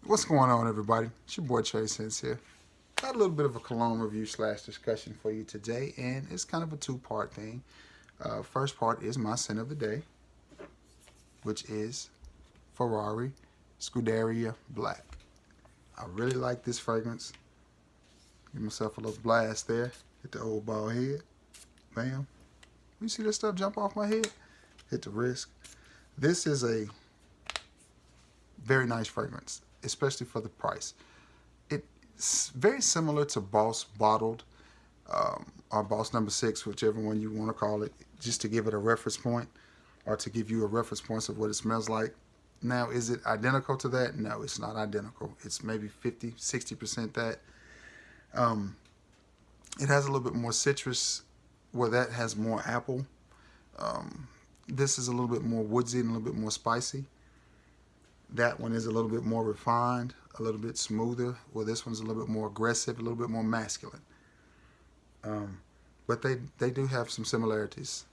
What's going on, everybody? It's your boy Trey Sense here. Got a little bit of a cologne review / discussion for you today, and it's kind of a two-part thing. First part is my scent of the day, which is Ferrari Scuderia Black. I really like this fragrance. Give myself a little blast there. Hit the old bald head. Bam. You see this stuff jump off my head? Hit the wrist. This is a very nice fragrance, especially for the price. It's very similar to Boss Bottled or Boss Number 6, whichever one you want to call it, just to give it a reference point or to give you a reference point of what it smells like. Now, is it identical to that? No, it's not identical. It's maybe 50, 60% that. It has a little bit more citrus, where that has more apple. This is a little bit more woodsy and a little bit more spicy. That one is a little bit more refined, a little bit smoother, where this one's a little bit more aggressive, a little bit more masculine. But they do have some similarities.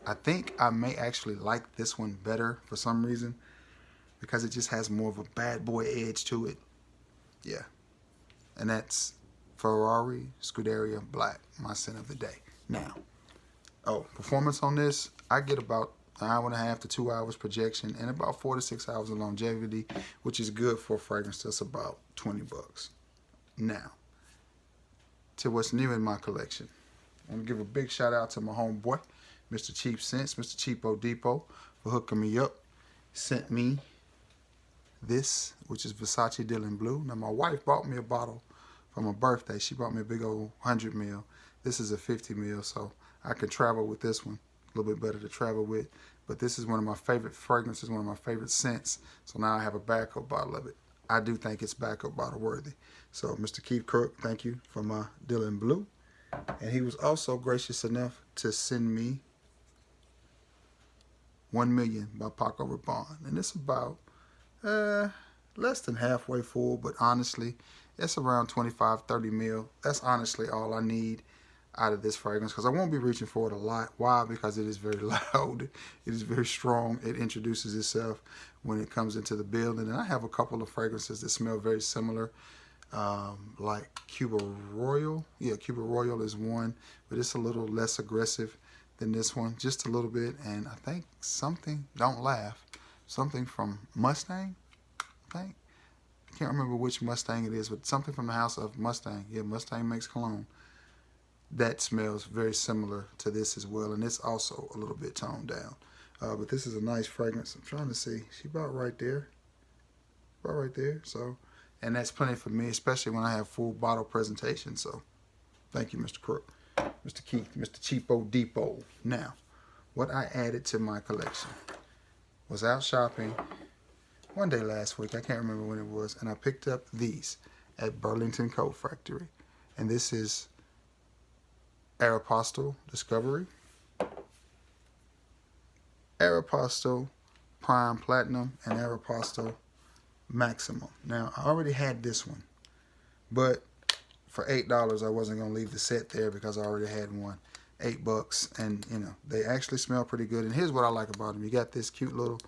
I think I may actually like this one better for some reason, because it just has more of a bad boy edge to it. Yeah. And that's Ferrari Scuderia Black, my scent of the day. Now, performance on this, I get about an hour and a half to 2 hours projection and about 4 to 6 hours of longevity, which is good for a fragrance that's about $20. Now, to what's new in my collection. I'm gonna give a big shout out to my homeboy, Mr. Cheap Sense, Mr. Cheapo Depot, for hooking me up. Sent me this, which is Versace Dylan Blue. Now, my wife bought me a bottle for my birthday. She bought me a big old 100 ml. This is a 50 ml, so I can travel with this one. A little bit better to travel with. But this is one of my favorite fragrances, one of my favorite scents. So now I have a backup bottle of it. I do think it's backup bottle worthy. So Mr. Keith Crook, thank you for my Dylan Blue. And he was also gracious enough to send me 1 Million by Paco Rabanne. And it's about less than halfway full, but honestly, it's around 25, 30 mil. That's honestly all I need out of this fragrance, because I won't be reaching for it a lot. Why? Because it is very loud. It is very strong. It introduces itself when it comes into the building. And I have a couple of fragrances that smell very similar, like Cuba Royal. Yeah, Cuba Royal is one, but it's a little less aggressive than this one, just a little bit. And I think something, don't laugh, something from Mustang, I think. I can't remember which Mustang it is, but something from the house of Mustang. Yeah, Mustang makes cologne. That smells very similar to this as well, and it's also a little bit toned down. But this is a nice fragrance. I'm trying to see. She about right there. About right there. So, and that's plenty for me, especially when I have full bottle presentation. So, thank you, Mr. Crook, Mr. Keith, Mr. Cheapo Depot. Now, what I added to my collection was out shopping one day last week. I can't remember when it was, and I picked up these at Burlington Coat Factory, and this is Aeropostale Discovery, Aeropostale Prime Platinum, and Aeropostale Maximum. Now, I already had this one, but for $8, I wasn't going to leave the set there because I already had one. $8, and you know, they actually smell pretty good. And here's what I like about them. You got this cute little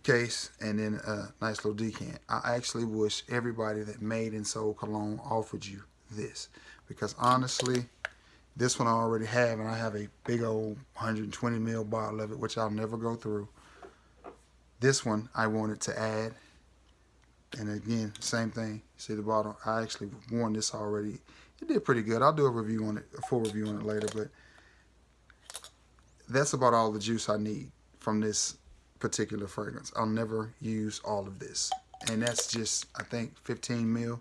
case and then a nice little decant. I actually wish everybody that made and sold cologne offered you this, because honestly, this one I already have, and I have a big old 120 ml bottle of it, which I'll never go through. This one I wanted to add, and again, same thing. See the bottle? I actually worn this already. It did pretty good. I'll do a review on it, a full review on it later, but that's about all the juice I need from this particular fragrance. I'll never use all of this, and that's just, I think, 15 ml.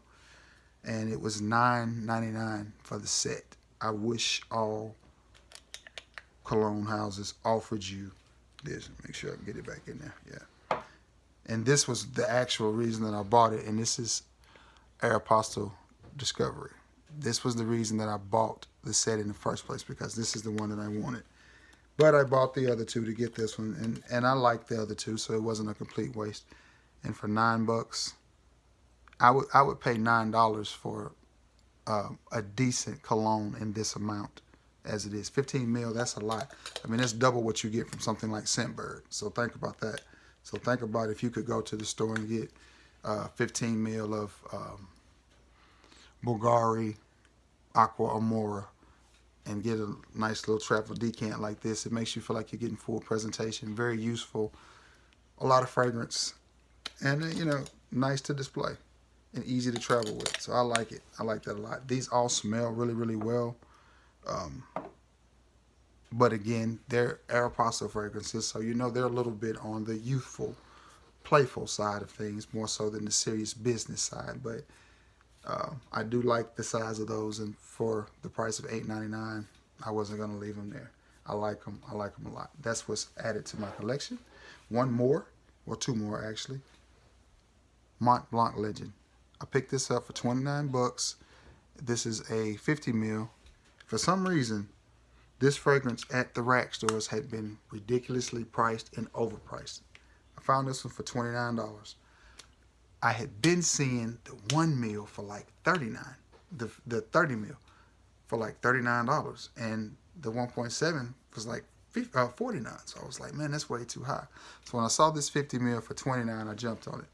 And it was $9.99 for the set. I wish all cologne houses offered you this. Make sure I can get it back in there. Yeah. And this was the actual reason that I bought it. And this is Aeropostale Discovery. This was the reason that I bought the set in the first place, because this is the one that I wanted. But I bought the other two to get this one. And I liked the other two, so it wasn't a complete waste. And for $9, I would pay $9 for a decent cologne in this amount as it is. 15 ml, that's a lot. I mean, that's double what you get from something like Scentbird. So think about that. So think about if you could go to the store and get 15 mil of Bulgari Aqua Amora, and get a nice little travel decant like this. It makes you feel like you're getting full presentation. Very useful. A lot of fragrance. And, nice to display and easy to travel with. So I like it. I like that a lot. These all smell really, really well. But again, they're Aeropostale fragrances. So they're a little bit on the youthful, playful side of things, more so than the serious business side. But I do like the size of those, and for the price of $8.99, I wasn't going to leave them there. I like them. I like them a lot. That's what's added to my collection. One more, or two more actually. Mont Blanc Legend. I picked this up for 29 bucks. This is a 50 mil. For some reason, this fragrance at the rack stores had been ridiculously priced and overpriced. I found this one for $29. I had been seeing the 1 mil for like $39, the 30 mil for like $39, and the 1.7 was like $49. So I was like, man, that's way too high. So when I saw this 50 mil for $29, I jumped on it.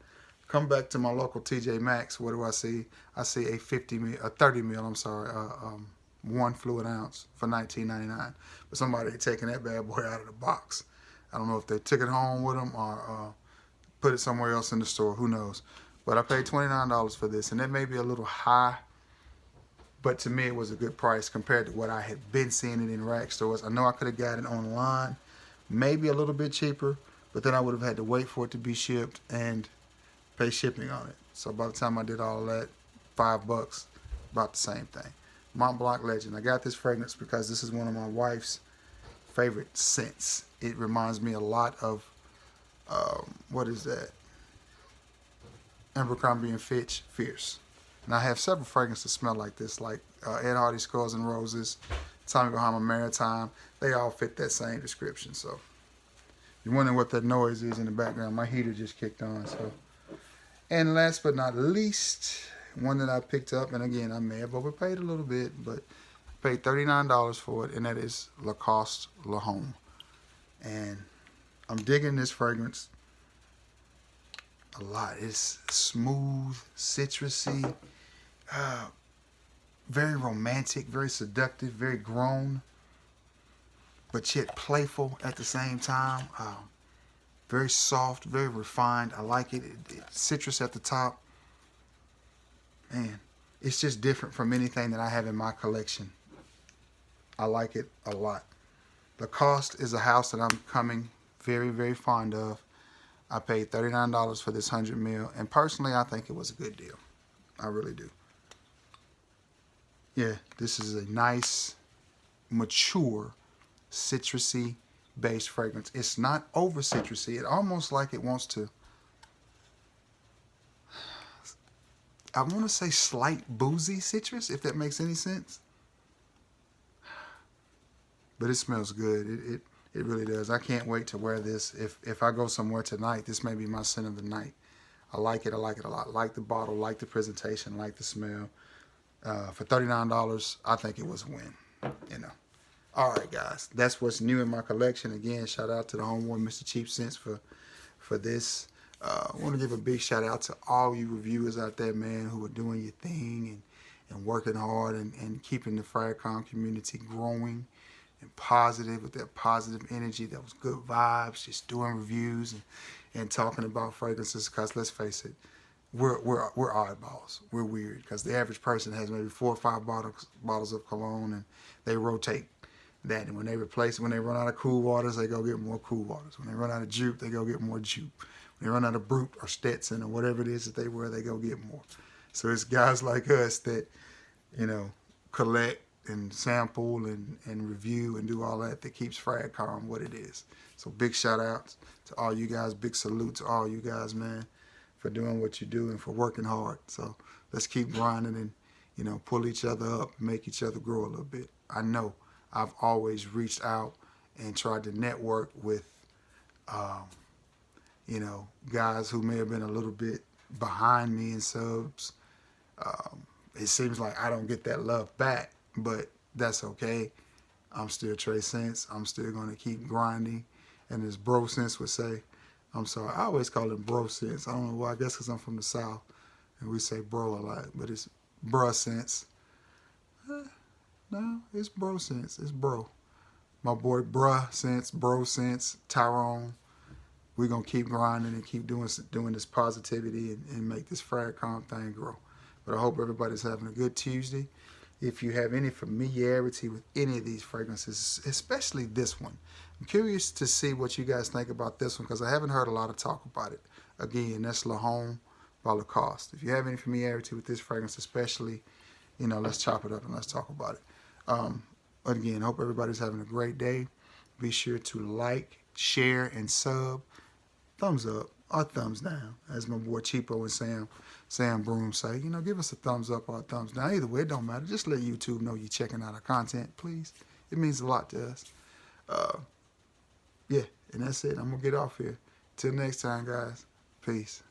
Come back to my local TJ Maxx. What do I see? I see a 30 mil. I'm sorry, 1 fluid ounce for $19.99. But somebody had taken that bad boy out of the box. I don't know if they took it home with them or put it somewhere else in the store. Who knows? But I paid $29 for this, and that may be a little high, but to me it was a good price compared to what I had been seeing it in rack stores. I know I could have got it online, maybe a little bit cheaper, but then I would have had to wait for it to be shipped and pay shipping on it. So by the time I did all that, $5, about the same thing. Mont Blanc Legend. I got this fragrance because this is one of my wife's favorite scents. It reminds me a lot of, what is that? Abercrombie and Fitch Fierce. And I have several fragrances that smell like this, like Ed Hardy Skulls and Roses, Tommy Bahama Maritime. They all fit that same description. So you're wondering what that noise is in the background. My heater just kicked on. So, and last but not least, one that I picked up, and again, I may have overpaid a little bit, but I paid $39 for it, and that is Lacoste Lahoma. And I'm digging this fragrance a lot. It's smooth, citrusy, very romantic, very seductive, very grown, but yet playful at the same time. Very soft, very refined. I like it. Citrus at the top. Man, it's just different from anything that I have in my collection. I like it a lot. Lacoste is a house that I'm coming very, very fond of. I paid $39 for this 100 mil, and personally, I think it was a good deal. I really do. Yeah, this is a nice, mature, citrusy based fragrance. It's not over citrusy. It almost like it wants to, I want to say slight boozy citrus, if that makes any sense. But it smells good. It really does. I can't wait to wear this. If I go somewhere tonight, this may be my scent of the night. I like it. I like it a lot. Like the bottle, like the presentation, like the smell. For $39, I think it was a win. All right, guys. That's what's new in my collection. Again, shout out to the homeboy, Mr. Cheap Sense, for this. I want to give a big shout out to all you reviewers out there, man, who are doing your thing and working hard and keeping the Fragcom community growing and positive with that positive energy. That was good vibes, just doing reviews and talking about fragrances, because let's face it, we're oddballs. We're weird, because the average person has maybe 4 or 5 bottles of cologne, and they rotate that. And when they run out of cool waters, they go get more cool waters. When they run out of jupe, they go get more jupe. When they run out of Brute or Stetson or whatever it is that they wear, they go get more. So it's guys like us that, collect and sample and review and do all that keeps Fragcom what it is. So big shout out to all you guys. Big salute to all you guys, man, for doing what you do and for working hard. So let's keep grinding and, pull each other up, make each other grow a little bit. I know I've always reached out and tried to network with, guys who may have been a little bit behind me in subs. It seems like I don't get that love back, but that's okay. I'm still Trey Sense. I'm still going to keep grinding. And as Bro Sense would say, I'm sorry. I always call it bro scents. I don't know why. I guess because I'm from the South and we say bro a lot, but it's bruh scents. No, it's bro scents. It's bro. My boy bruh scents, bro scents, Tyrone. We're gonna keep grinding and keep doing this positivity and make this Fragcom thing grow. But I hope everybody's having a good Tuesday. If you have any familiarity with any of these fragrances, especially this one, I'm curious to see what you guys think about this one because I haven't heard a lot of talk about it. Again, that's Lahoma by Lacoste. If you have any familiarity with this fragrance, especially, let's chop it up and let's talk about it. Again, hope everybody's having a great day. Be sure to like, share, and sub. Thumbs up or thumbs down, as my boy Cheapo and Sam Broom say. Give us a thumbs up or a thumbs down. Either way, it don't matter. Just let YouTube know you're checking out our content, please. It means a lot to us. Yeah, and that's it. I'm going to get off here. Till next time, guys. Peace.